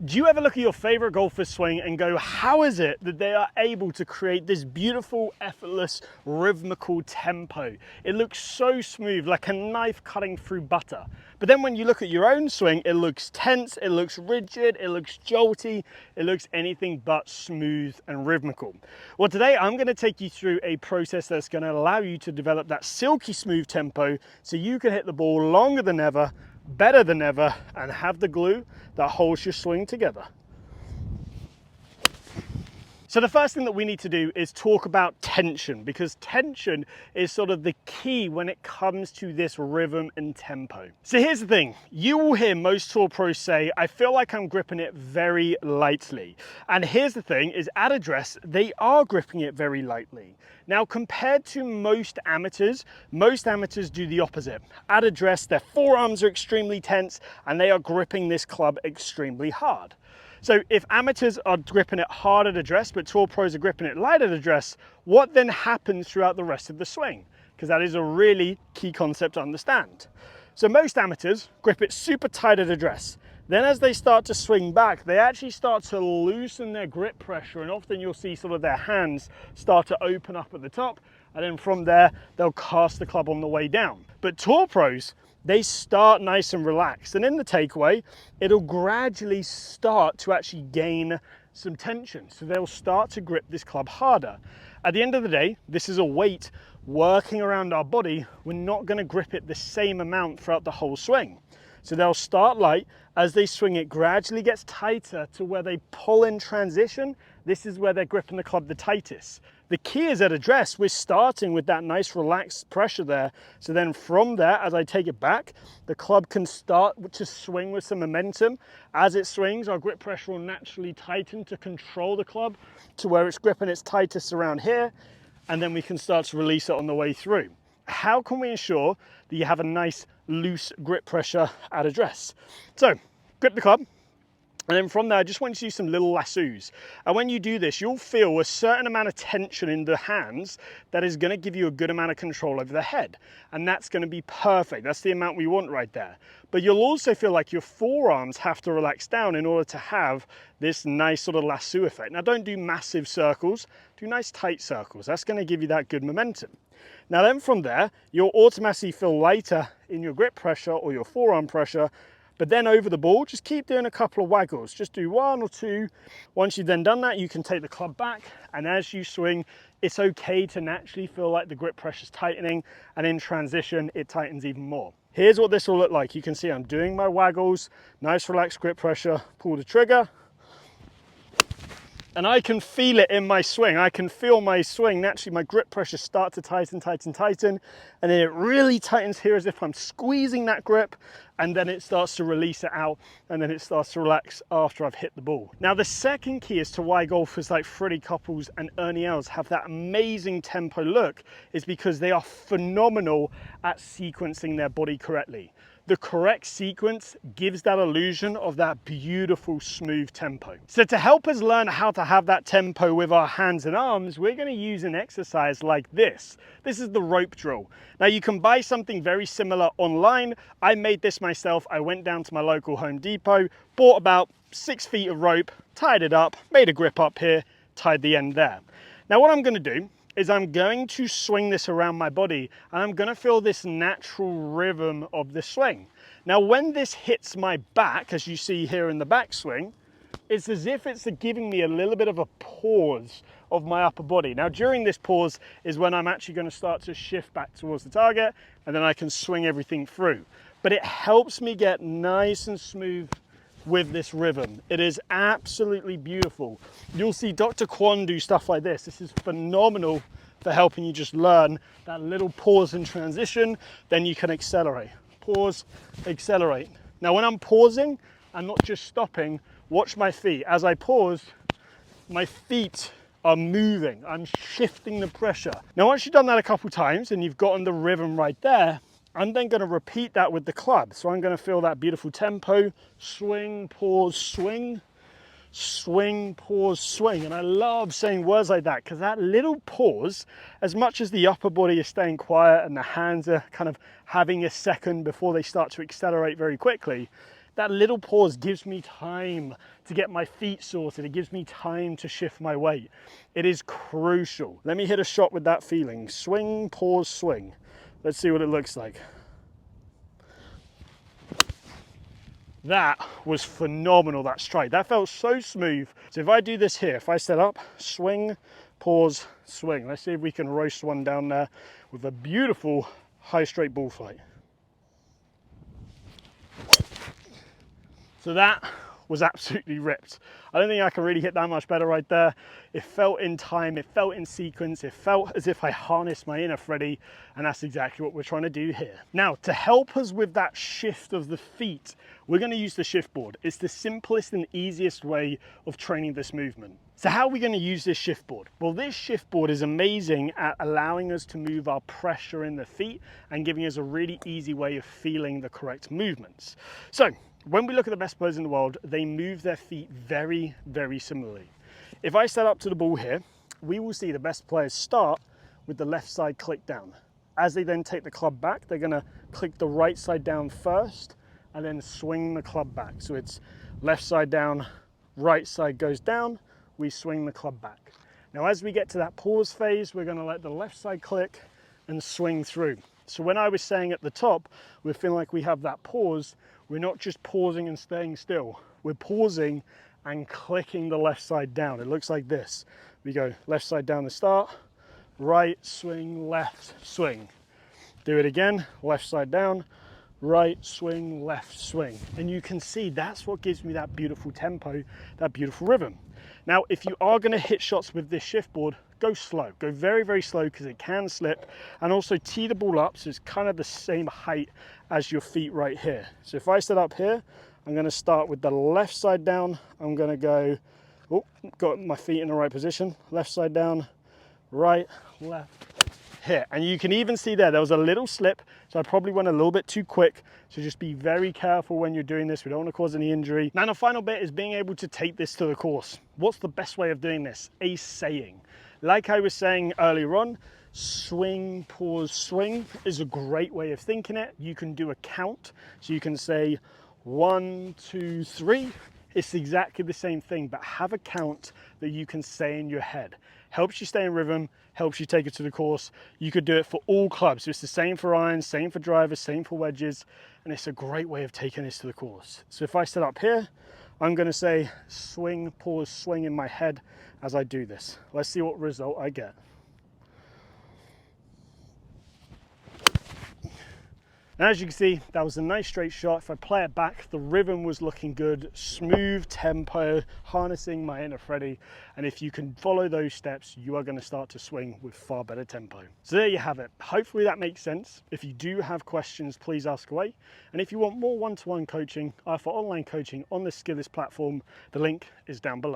Do you ever look at your favorite golfer's swing and go, how is it that they are able to create this beautiful, effortless, rhythmical tempo? It looks so smooth, like a knife cutting through butter. But then when you look at your own swing, it looks tense, it looks rigid, it looks jolty, it looks anything but smooth and rhythmical. Well, today I'm going to take you through a process that's going to allow you to develop that silky smooth tempo so you can hit the ball longer than ever, better than ever, and have the glue that holds your swing together. So the first thing that we need to do is talk about tension, because tension is sort of the key when it comes to this rhythm and tempo. So here's the thing, you will hear most tour pros say, I feel like I'm gripping it very lightly. And here's the thing, is at address, they are gripping it very lightly. Now, compared to most amateurs do the opposite. At address, their forearms are extremely tense and they are gripping this club extremely hard. So if amateurs are gripping it hard at address, but tour pros are gripping it light at address, what then happens throughout the rest of the swing? Because that is a really key concept to understand. So most amateurs grip it super tight at address. Then as they start to swing back, they actually start to loosen their grip pressure, and often you'll see sort of their hands start to open up at the top, and then from there, they'll cast the club on the way down. But tour pros, they start nice and relaxed, and in the takeaway, it'll gradually start to actually gain some tension. So they'll start to grip this club harder. At the end of the day, this is a weight working around our body. We're not going to grip it the same amount throughout the whole swing. So they'll start light. As they swing, it gradually gets tighter to where they pull in transition. This is where they're gripping the club the tightest. The key is at address, we're starting with that nice relaxed pressure there. So then from there, as I take it back, the club can start to swing with some momentum. As it swings, our grip pressure will naturally tighten to control the club to where it's gripping its tightest around here. And then we can start to release it on the way through. How can we ensure that you have a nice loose grip pressure at address? So grip the club, and then from there I just want you to do some little lassos. And when you do this, you'll feel a certain amount of tension in the hands that is going to give you a good amount of control over the head, and that's going to be perfect. That's the amount we want right there. But you'll also feel like your forearms have to relax down in order to have this nice sort of lasso effect. Now don't do massive circles, do nice tight circles. That's going to give you that good momentum. Now then from there, you'll automatically feel lighter in your grip pressure or your forearm pressure, but then over the ball, just keep doing a couple of waggles. Just do one or two. Once you've then done that, you can take the club back, and as you swing, it's okay to naturally feel like the grip pressure's tightening, and in transition, it tightens even more. Here's what this will look like. You can see I'm doing my waggles, nice relaxed grip pressure, pull the trigger, and I can feel it in my swing. I can feel my swing, naturally my grip pressure start to tighten, tighten, tighten, and then it really tightens here as if I'm squeezing that grip, and then it starts to release it out, and then it starts to relax after I've hit the ball. Now the second key as to why golfers like Freddie Couples and Ernie Els have that amazing tempo look is because they are phenomenal at sequencing their body correctly. The correct sequence gives that illusion of that beautiful smooth tempo. So to help us learn how to have that tempo with our hands and arms, we're going to use an exercise like this. This is the rope drill. Now you can buy something very similar online. I made this myself. I went down to my local Home Depot, bought about 6 feet of rope, tied it up, made a grip up here, tied the end there. Now what I'm going to do is I'm going to swing this around my body, and I'm going to feel this natural rhythm of the swing. Now when this hits my back, as you see here in the backswing, it's as if it's giving me a little bit of a pause of my upper body. Now during this pause is when I'm actually going to start to shift back towards the target, and then I can swing everything through. But it helps me get nice and smooth with this rhythm. It is absolutely beautiful. You'll see Dr. Kwon do stuff like this. This is phenomenal for helping you just learn that little pause and transition, then you can accelerate. Pause, accelerate. Now when I'm pausing, I'm not just stopping. Watch my feet. As I pause, my feet are moving. I'm shifting the pressure. Now once you've done that a couple times and you've gotten the rhythm right there, I'm then going to repeat that with the club. So I'm going to feel that beautiful tempo, swing, pause, swing, swing, pause, swing. And I love saying words like that because that little pause, as much as the upper body is staying quiet and the hands are kind of having a second before they start to accelerate very quickly, That little pause gives me time to get my feet sorted. It gives me time to shift my weight. It is crucial. Let me hit a shot with that feeling. Swing, pause, swing. Let's see what it looks like. That was phenomenal, that strike. That felt so smooth. So if I do this here, if I set up, swing, pause, swing. Let's see if we can roast one down there with a beautiful high straight ball flight. So that was absolutely ripped. I don't think I can really hit that much better right there. It felt in time, it felt in sequence, it felt as if I harnessed my inner Freddy, and that's exactly what we're trying to do here. Now, to help us with that shift of the feet, we're going to use the shift board. It's the simplest and easiest way of training this movement. So how are we going to use this shift board? Well, this shift board is amazing at allowing us to move our pressure in the feet and giving us a really easy way of feeling the correct movements. So when we look at the best players in the world, they move their feet very, very similarly. If I set up to the ball here, we will see the best players start with the left side click down. As they then take the club back, they're gonna click the right side down first and then swing the club back. So it's left side down, right side goes down, we swing the club back. Now, as we get to that pause phase, we're gonna let the left side click and swing through. So when I was saying at the top, we're feeling like we have that pause, we're not just pausing and staying still. We're pausing and clicking the left side down. It looks like this. We go left side down to start, right, swing, left, swing. Do it again, left side down, right, swing, left, swing. And you can see that's what gives me that beautiful tempo, that beautiful rhythm. Now, if you are gonna hit shots with this shift board, go slow, go very, very slow because it can slip, and also tee the ball up so it's kind of the same height as your feet right here. So if I set up here, I'm gonna start with the left side down. I'm gonna go, oh, got my feet in the right position, left side down, right, left, here. And you can even see there was a little slip, so I probably went a little bit too quick. So just be very careful when you're doing this. We don't want to cause any injury. Now the final bit is being able to take this to the course. What's the best way of doing this? A saying. Like I was saying earlier on, swing, pause, swing is a great way of thinking it. You can do a count. So you can say 1, 2, 3. It's exactly the same thing, but have a count that you can say in your head. Helps you stay in rhythm, helps you take it to the course. You could do it for all clubs. So it's the same for irons, same for drivers, same for wedges, and it's a great way of taking this to the course. So if I set up here, I'm gonna say swing, pause, swing in my head as I do this. Let's see what result I get. And as you can see, that was a nice straight shot. If I play it back, the rhythm was looking good, smooth tempo, harnessing my inner Freddy. And if you can follow those steps, you are going to start to swing with far better tempo. So there you have it. Hopefully that makes sense. If you do have questions, please ask away. And if you want more one-to-one coaching, I offer online coaching on the Skillest platform. The link is down below.